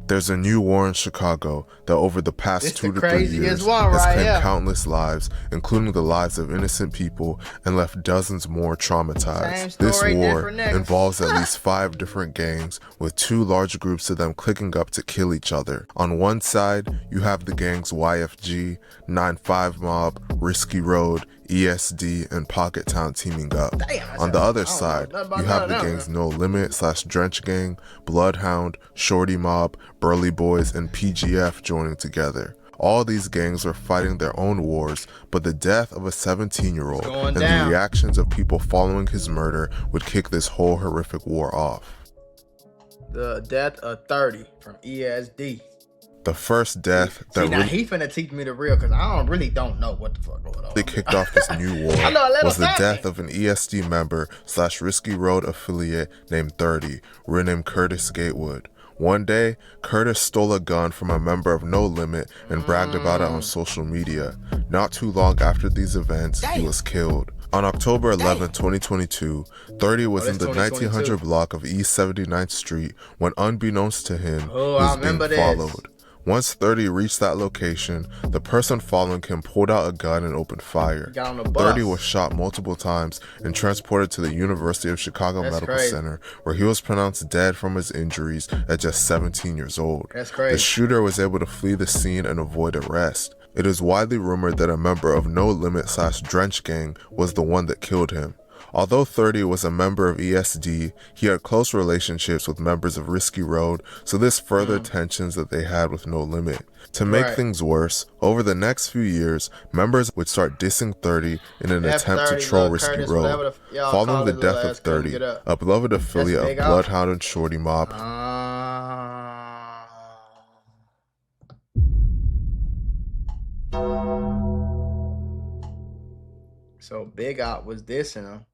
There's a new war in Chicago that over the past 2 to 3 years one has right claimed here. countless lives, including the lives of innocent people, and left dozens more traumatized. This story, war different niggas. involves at least 5 different gangs, with 2 large groups of them clicking up to kill each other. On one side, you have the gangs YFG, 9-5 Mob, Risky Road, ESD, and Pocket Town teaming up. On the other side, you have the gangs No Limit / Drench Gang, Bloodhound, Shorty Mob, Burly Boys, and PGF joining together. All these gangs were fighting their own wars, but the death of a 17-year-old and the reactions of people following his murder would kick this whole horrific war off. The death of 30 from ESD. The first death that now he finna teach me the real, because I really don't know what the fuck going on. They kicked off this new war was the death of an ESD member / Risky Road affiliate named 30, renamed Curtis Gatewood. One day, Curtis stole a gun from a member of No Limit and bragged about it on social media. Not too long after these events, he was killed. On October 11, 2022, 30 was in the 1900 block of East 79th Street when, unbeknownst to him, he was being followed. Once 30 reached that location, the person following him pulled out a gun and opened fire. 30 was shot multiple times and transported to the University of Chicago Medical Center, where he was pronounced dead from his injuries at just 17 years old. The shooter was able to flee the scene and avoid arrest. It is widely rumored that a member of No Limit / Drench Gang was the one that killed him. Although 30 was a member of ESD, he had close relationships with members of Risky Road, so this furthered tensions that they had with No Limit. To make things worse, over the next few years, members would start dissing 30 in an attempt to troll Risky Road. Following the death of 30, a beloved affiliate of Bloodhound and Shorty Mob, so Big Op was dissing him.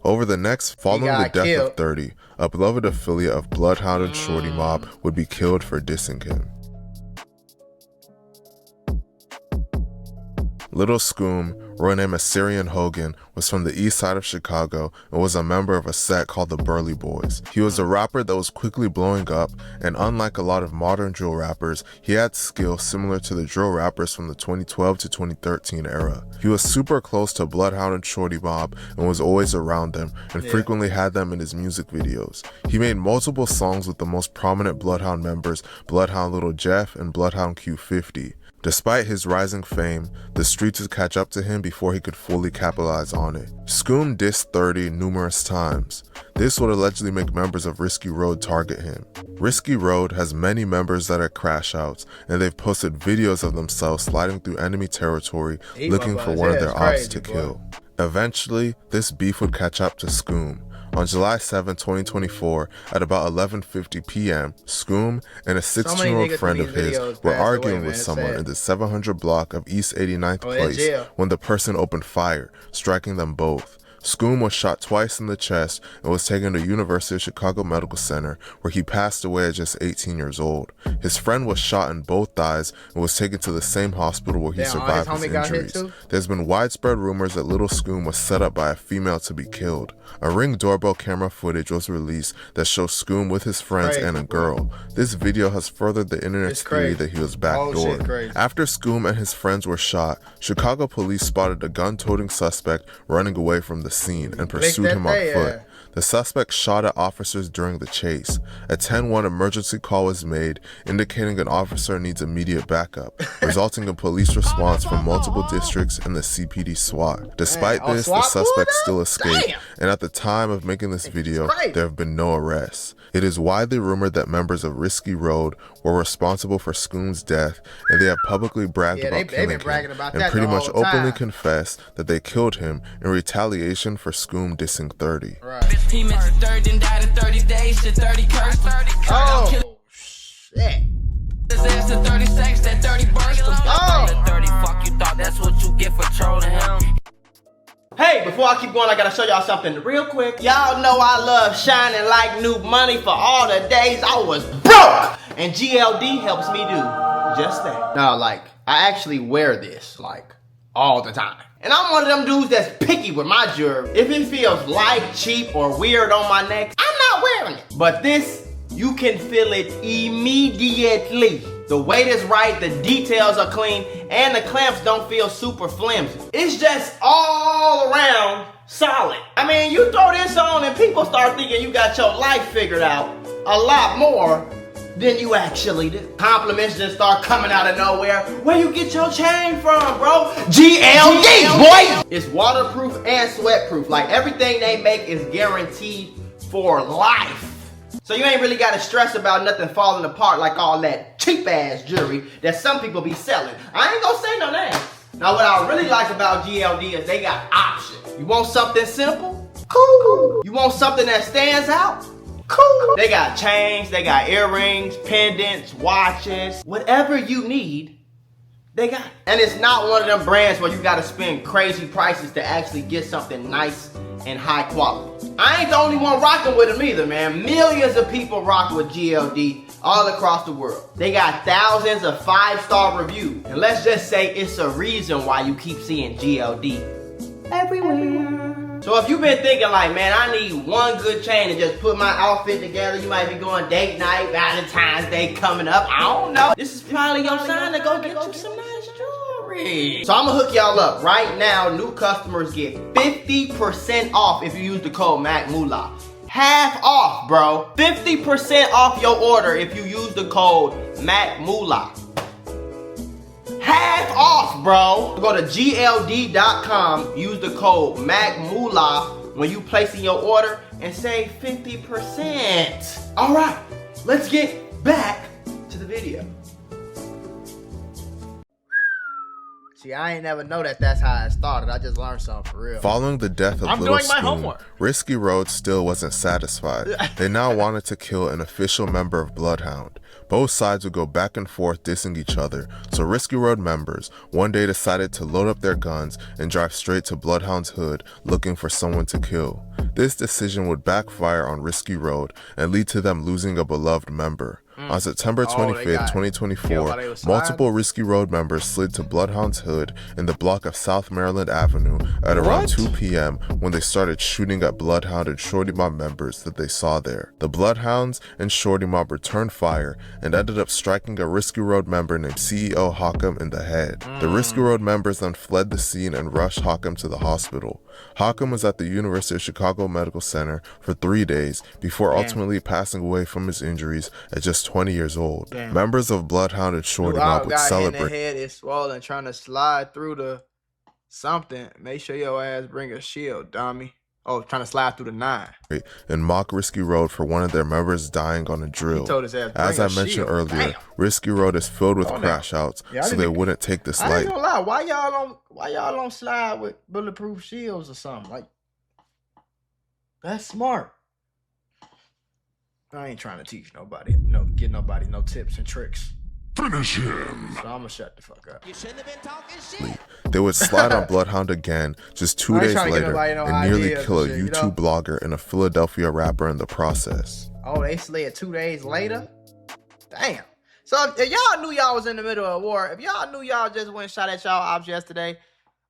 Following the death of 30, a beloved affiliate of Bloodhound and Shorty Mob would be killed for dissing him. Lil Scoom, real name Assyrian Hogan, was from the east side of Chicago and was a member of a set called the Burly Boys. He was a rapper that was quickly blowing up, and unlike a lot of modern drill rappers, he had skills similar to the drill rappers from the 2012 to 2013 era. He was super close to Bloodhound and Shorty Mob and was always around them and frequently had them in his music videos. He made multiple songs with the most prominent Bloodhound members, Bloodhound Lil Jeff and Bloodhound Q50. Despite his rising fame, the streets would catch up to him before he could fully capitalize on it. Scoom dissed 30 numerous times. This would allegedly make members of Risky Road target him. Risky Road has many members that are crash outs, and they've posted videos of themselves sliding through enemy territory looking for one of their ops to kill. Eventually, this beef would catch up to Scoom. On July 7, 2024, at about 11:50 p.m., Scoom and a 16-year-old friend of his were arguing with someone in the 700 block of East 89th Place when the person opened fire, striking them both. Scoom was shot twice in the chest and was taken to University of Chicago Medical Center, where he passed away at just 18 years old. His friend was shot in both thighs and was taken to the same hospital where he survived his injuries. There's been widespread rumors that Lil Scoom was set up by a female to be killed. A Ring doorbell camera footage was released that shows Scoom with his friends and a girl. This video has furthered the internet's theory that he was backdoored. After Scoom and his friends were shot, Chicago police spotted a gun-toting suspect running away from the scene and pursued him on foot. The suspect shot at officers during the chase. A 10-1 emergency call was made, indicating an officer needs immediate backup, resulting in police response from multiple districts and the CPD SWAT. Despite this, the suspect still escaped, and at the time of making this video, there have been no arrests. It is widely rumored that members of Risky Road were responsible for Scoom's death, and they have publicly bragged about killing him, and pretty much openly confessed that they killed him in retaliation for Scoom dissing 30. He mentioned 30 and died in 30 days, shit 30 cursed him. Oh, shit. His ass in 30 seconds, that 30 burst him. Oh, 30, fuck you thought that's what you get for trolling him. Hey, before I keep going, I gotta show y'all something real quick. Y'all know I love shining like new money for all the days I was broke. And GLD helps me do just that. Now, like, I actually wear this, like, all the time. And I'm one of them dudes that's picky with my jewelry. If it feels light, cheap, or weird on my neck, I'm not wearing it. But this you can feel it immediately. The weight is right, the details are clean, and the clamps don't feel super flimsy. It's just all around solid. I mean, you throw this on and people start thinking you got your life figured out a lot more than you actually do. Compliments just start coming out of nowhere. Where you get your chain from, bro? GLD, boy! It's waterproof and sweatproof. Like, everything they make is guaranteed for life. So you ain't really gotta stress about nothing falling apart like all that cheap ass jewelry that some people be selling. I ain't gonna say no names. Now what I really like about GLD is they got options. You want something simple? Cool. You want something that stands out? Cool. They got chains, they got earrings, pendants, watches, whatever you need, they got it. And it's not one of them brands where you gotta spend crazy prices to actually get something nice and high quality. I ain't the only one rocking with them either, man. Millions of people rock with GLD all across the world. They got thousands of 5-star reviews. And let's just say it's a reason why you keep seeing GLD everywhere. So if you've been thinking like, man, I need one good chain to just put my outfit together, you might be going date night, Valentine's Day coming up, I don't know. This is probably your sign to go get you some nice jewelry. So I'm gonna hook y'all up. Right now, new customers get 50% off if you use the code MACMULA. Half off, bro. 50% off your order if you use the code MACMULA. Half off, bro. Go to GLD.com, use the code MACMULA when you placing your order and save 50%. All right, let's get back to the video. See, I ain't never know that's how it started. I just learned something for real. Following the death of Lil Scoom, Risky Road still wasn't satisfied. They now wanted to kill an official member of Bloodhound. Both sides would go back and forth dissing each other, so Risky Road members one day decided to load up their guns and drive straight to Bloodhound's hood looking for someone to kill. This decision would backfire on Risky Road and lead to them losing a beloved member. On September 25th, 2024, multiple Risky Road members slid to Bloodhound's hood in the block of South Maryland Avenue at around 2 p.m. when they started shooting at Bloodhound and Shorty Mob members that they saw there. The Bloodhounds and Shorty Mob returned fire and ended up striking a Risky Road member named CEO Hockham in the head. The Risky Road members then fled the scene and rushed Hockham to the hospital. Hockham was at the University of Chicago Medical Center for 3 days before ultimately passing away from his injuries at just 20 years old. Members of Bloodhound and Shorty Mob would celebrate. The head is swollen, trying to slide through the something. Make sure your ass bring a shield, dummy. Oh, trying to slide through the 9. And mock Risky Road for one of their members dying on a drill. He told his ass, as I mentioned earlier, Risky Road is filled with crash outs, so they wouldn't take this light. I ain't gonna lie, why y'all don't slide with bulletproof shields or something? Like, that's smart. I ain't trying to teach nobody, get nobody no tips and tricks. Finish him. So I'm gonna shut the fuck up. You shouldn't have been talking shit. They would slide on Bloodhound again just 2 days later and nearly kill a YouTube blogger and a Philadelphia rapper in the process. Oh, they slid 2 days later? Damn. So if y'all knew y'all was in the middle of a war, if y'all knew y'all just went and shot at y'all Opps yesterday,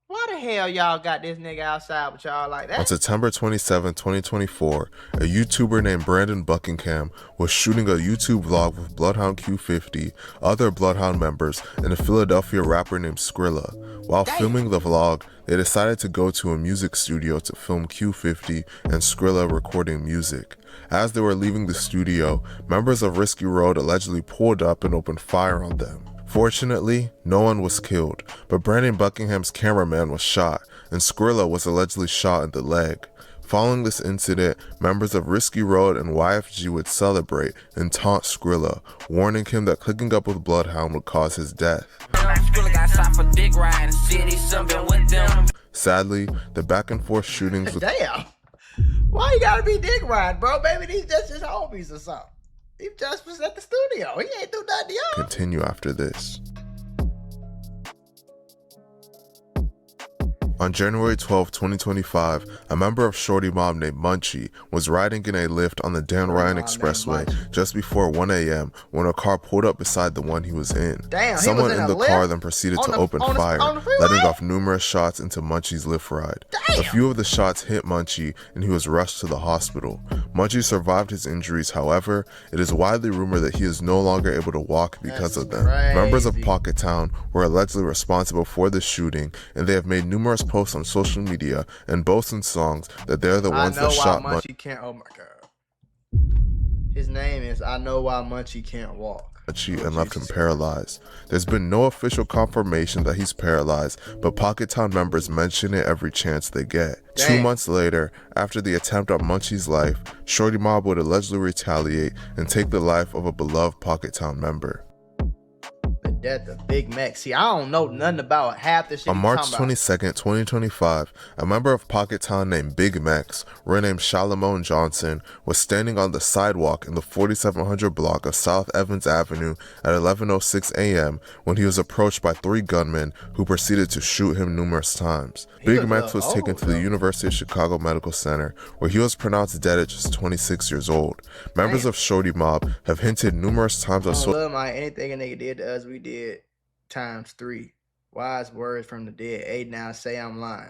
why the hell y'all got this nigga outside with y'all like that? On September 27, 2024, a YouTuber named Brandon Buckingham was shooting a YouTube vlog with Bloodhound Q50, other Bloodhound members, and a Philadelphia rapper named Skrilla. While filming the vlog, they decided to go to a music studio to film Q50 and Skrilla recording music. As they were leaving the studio, members of Risky Road allegedly pulled up and opened fire on them. Fortunately, no one was killed, but Brandon Buckingham's cameraman was shot, and Skrilla was allegedly shot in the leg. Following this incident, members of Risky Road and YFG would celebrate and taunt Skrilla, warning him that clicking up with Bloodhound would cause his death. Sadly, the back and forth shootings with Damn! Why you gotta be dick riding, bro? Maybe these just his homies or something. He just was at the studio. He ain't do nothing to y'all. Continue after this. On January 12, 2025, a member of Shorty Mob named Munchie was riding in a Lyft on the Dan Ryan Expressway just before 1 a.m. when a car pulled up beside the one he was in. Damn, Someone he was in the car then proceeded to open fire, letting off numerous shots into Munchie's Lyft ride. Damn. A few of the shots hit Munchie and he was rushed to the hospital. Munchie survived his injuries, however, it is widely rumored that he is no longer able to walk because of them. Crazy. Members of Pocket Town were allegedly responsible for this shooting, and they have made numerous posts on social media and boast in songs that they're the ones that shot Munchie can't. Oh my god. His name is I Know Why Munchie Can't Walk. And left him paralyzed. There's been no official confirmation that he's paralyzed, but Pocket Town members mention it every chance they get. Damn. 2 months later, after the attempt on Munchie's life, Shorty Mob would allegedly retaliate and take the life of a beloved Pocket Town member. The death of Big Mac. See, I don't know nothing about half the shit. On March 22nd, 2025, a member of Pocket Town named Big Max, renamed Shalamone Johnson, was standing on the sidewalk in the 4700 block of South Evans Avenue at 11:06 a.m. when he was approached by 3 gunmen who proceeded to shoot him numerous times. Big Max was taken to the University of Chicago Medical Center, where he was pronounced dead at just 26 years old. Members of Shorty Mob have hinted numerous times on social media. Anything a nigga did to us, we did ×3. Wise words from the dead. 8 now say I'm lying.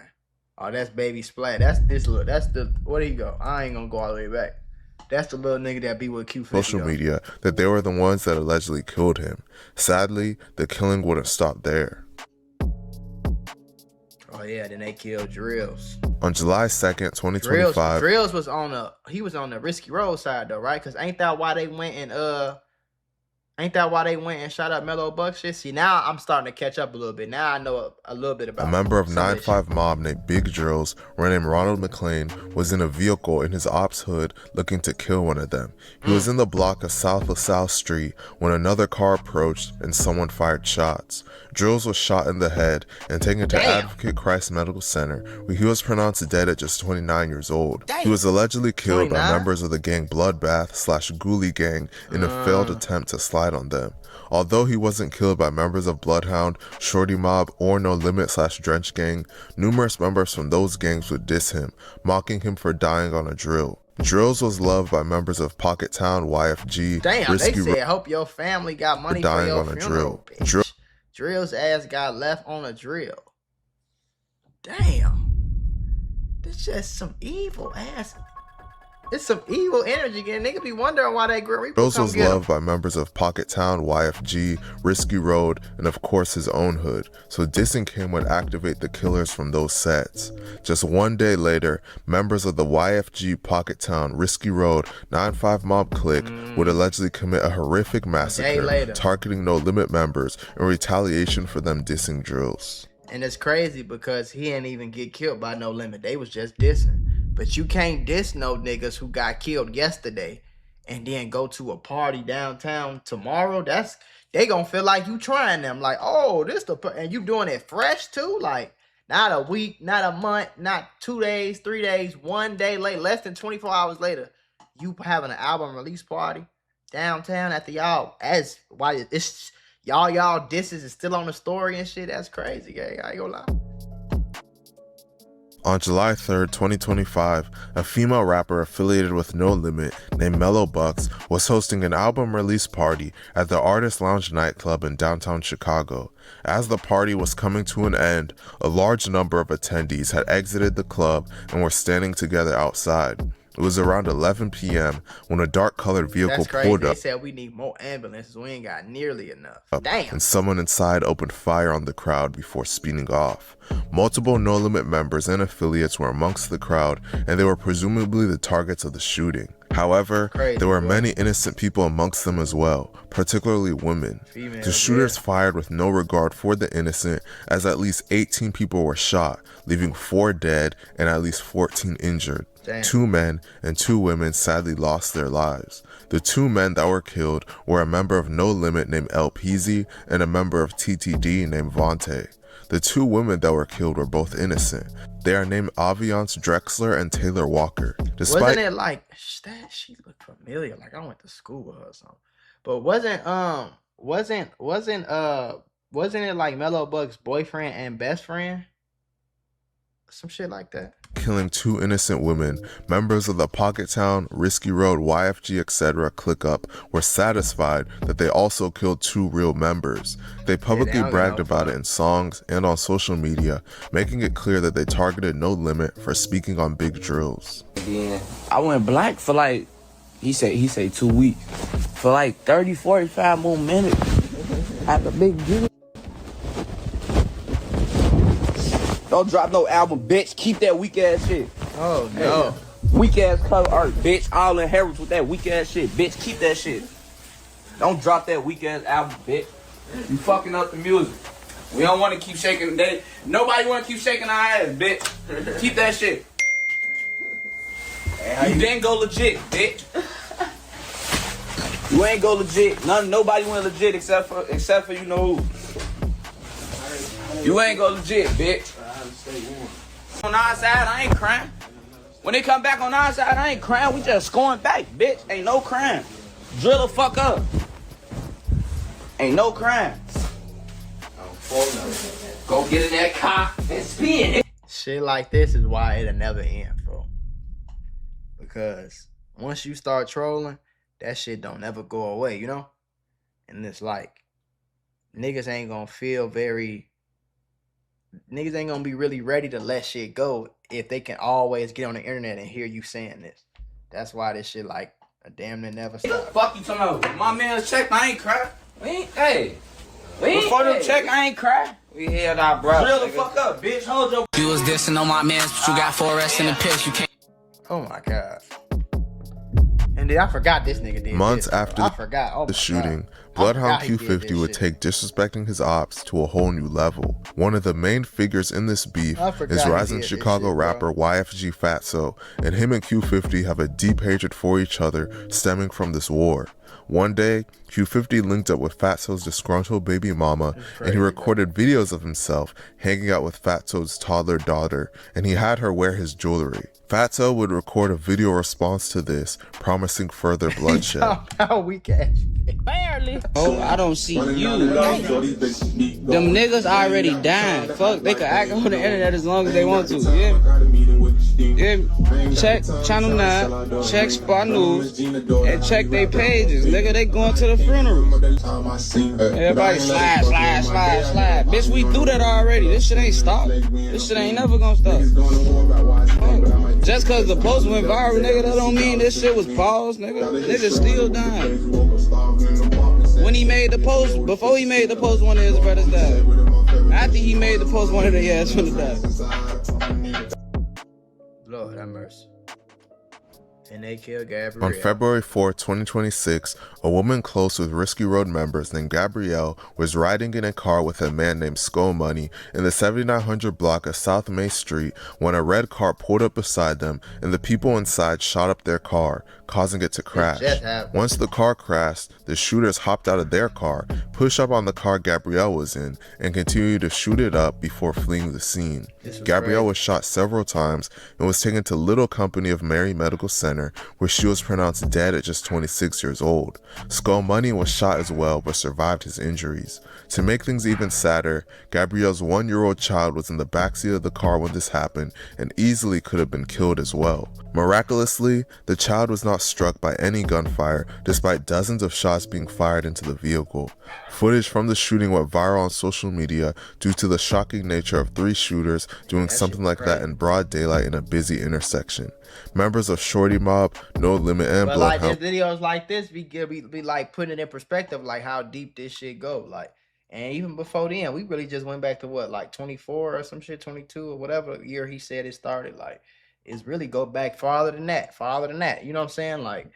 Oh, that's Baby Splat. That's this little. That's the. Where do you go? I ain't gonna go all the way back. That's the little nigga that be with Q50. Social media that they were the ones that allegedly killed him. Sadly, the killing wouldn't stop there. Oh yeah, then they killed Drills. On July 2nd, 2025. Drills was on the Risky Road side though, right? Cause ain't that why they went and shot up Mellow Buck shit? See, now I'm starting to catch up a little bit. Now I know a little bit about a member of 9-5 Mob named Big Drills, renamed Ronald McLean, was in a vehicle in his Opps hood looking to kill one of them. He was in the block of South LaSalle Street when another car approached and someone fired shots. Drills was shot in the head and taken to Advocate Christ Medical Center, where he was pronounced dead at just 29 years old. He was allegedly killed by members of the gang Bloodbath/Ghoulie gang in a failed attempt to slide on them. Although he wasn't killed by members of Bloodhound, Shorty Mob, or No Limit/Drench gang, numerous members from those gangs would diss him, mocking him for dying on a drill. Drills was loved by members of Pocket Town, YFG, Damn, Risky they said, hope your family got money for dying on a drill. Drill's ass got left on a drill. Damn. That's just some evil ass. It's some evil energy again. Nigga be wondering why they Drills was loved by members of Pocket Town, YFG, Risky Road, and of course his own hood, so dissing him would activate the killers from those sets. Just 1 day later, members of the YFG, Pocket Town, Risky Road, 9-5 Mob clique would allegedly commit a horrific massacre, targeting No Limit members in retaliation for them dissing Drills. And it's crazy because he didn't even get killed by No Limit. They was just dissing. But you can't diss no niggas who got killed yesterday and then go to a party downtown tomorrow. They gonna feel like you trying them. Like, oh, and you doing it fresh too? Like, not a week, not a month, not 2 days, 3 days, 1 day late, less than 24 hours later, you having an album release party downtown after y'all, y'all disses is still on the story and shit. That's crazy, gang. I ain't gonna lie. On July 3rd, 2025, a female rapper affiliated with No Limit named Mellow Bucks was hosting an album release party at the Artist Lounge nightclub in downtown Chicago. As the party was coming to an end, a large number of attendees had exited the club and were standing together outside. It was around 11 p.m. when a dark-colored vehicle pulled up. They said we need more ambulances. We ain't got nearly enough. Damn. And someone inside opened fire on the crowd before speeding off. Multiple No Limit members and affiliates were amongst the crowd, and they were presumably the targets of the shooting. However, there were many innocent people amongst them as well, particularly women. The shooters fired with no regard for the innocent, as at least 18 people were shot, leaving 4 dead and at least 14 injured. Damn. 2 men and 2 women sadly lost their lives. The 2 men that were killed were a member of No Limit named El Peasy and a member of TTD named Vontae. The 2 women that were killed were both innocent. They are named Aviance Drexler and Taylor Walker. Wasn't it like that? She looked familiar. Like I went to school with her or something. But wasn't it like Mellow Buck's boyfriend and best friend? some shit like that. Killing 2 innocent women, members of the Pocket Town, Risky Road, YFG, etc. click-up were satisfied that they also killed 2 real members. They publicly don't bragged give no about fuck. it in songs and on social media, making it clear that they targeted No Limit for speaking on big drills. Yeah, I went black for like, he say 2 weeks. For like 30, 45 more minutes. At the big drill. Don't drop no album, bitch. Keep that weak ass shit. Oh no. Weak ass cover art, bitch. All in heralds with that weak ass shit, bitch. Keep that shit. Don't drop that weak ass album, bitch. You fucking up the music. We don't want to keep shaking. Nobody want to keep shaking our ass, bitch. Keep that shit. You didn't go legit, bitch. You ain't go legit. Nobody went legit except for you know who. You ain't go legit, bitch. On our side, I ain't crying. When they come back on our side, I ain't crying. We just scoring back, bitch. Ain't no crime. Drill the fuck up. Ain't no crime. Go get in that car and spin. Shit like this is why it'll never end, bro. Because once you start trolling, that shit don't never go away, you know? And it's like, niggas ain't gonna be really ready to let shit go if they can always get on the internet and hear you saying this. That's why this shit like a damn near never stop. Fuck you talking about. My man's check, I ain't cry. Before them check, I ain't cry. We held our bro. Drill the fuck up, bitch. Hold your. You was dissing on my mans, but you got 4 arrests in the piss. You can't. Oh my god. And then I forgot this nigga did Months this, after I forgot. Oh the my shooting, God. Bloodhound I forgot he did Q50 this would shit. take disrespecting his ops to a whole new level. One of the main figures in this beef I forgot is he rising did this Chicago shit, bro. rapper YFG Fatso, and him and Q50 have a deep hatred for each other stemming from this war. One day, Q50 linked up with Fatso's disgruntled baby mama, and he recorded videos of himself hanging out with Fatso's toddler daughter, and he had her wear his jewelry. Fatso would record a video response to this, promising further bloodshed. How weak ass. Barely. Oh, I don't see you. Them niggas already dying. Fuck, they can act on the internet as long as they want to. Yeah. Check Channel 9, check Spot News, and check their pages. Nigga, they going to the funerals. Everybody slide. Bitch, we do that already. This shit ain't stop. This shit ain't never gonna stop. Just cause the post went viral, nigga, that don't mean this shit was paused, nigga. Niggas still dying. When he made the post, before he made the post, one of his brothers died. After he made the post, one of their ass finna die. Lord have mercy. And they killed Gabrielle. On February 4, 2026, a woman close with Risky Road members named Gabrielle was riding in a car with a man named Scoom Money in the 7900 block of South May Street when a red car pulled up beside them and the people inside shot up their car, causing it to crash. just happened. Once the car crashed, the shooters hopped out of their car, pushed up on the car Gabrielle was in, and continued to shoot it up before fleeing the scene. Gabrielle crazy. was shot several times and was taken to Little Company of Mary Medical Center, where she was pronounced dead at just 26 years old. Skull Money was shot as well, but survived his injuries. To make things even sadder, Gabrielle's 1-year-old child was in the backseat of the car when this happened and easily could have been killed as well. Miraculously, the child was not struck by any gunfire, despite dozens of shots being fired into the vehicle. Footage from the shooting went viral on social media due to the shocking nature of 3 shooters doing something like that in broad daylight in a busy intersection. Members of Shorty Mob, No Limit, and But like Bloodhounds. there's videos like this, we like putting it in perspective, like how deep this shit go. Like, and even before then, we really just went back to what, like 24 or some shit, 22 or whatever year he said it started. Like, it's really go back farther than that. You know what I'm saying? Like,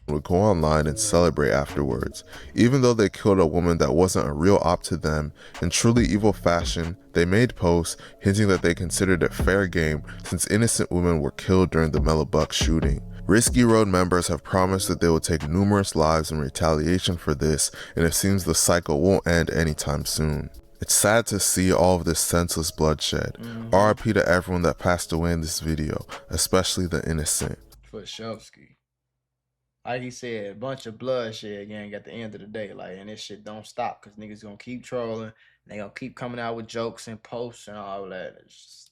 would go online and celebrate afterwards. Even though they killed a woman that wasn't a real op to them, in truly evil fashion, they made posts hinting that they considered it fair game since innocent women were killed during the Mellow Buck shooting. Risky Road members have promised that they will take numerous lives in retaliation for this, and it seems the cycle won't end anytime soon. It's sad to see all of this senseless bloodshed. RIP to everyone that passed away in this video, especially the innocent. for Shovsky. Like he said, a bunch of bloodshed gang at the end of the day. Like, and this shit don't stop because niggas gonna keep trolling. They gonna keep coming out with jokes and posts and all that. It's just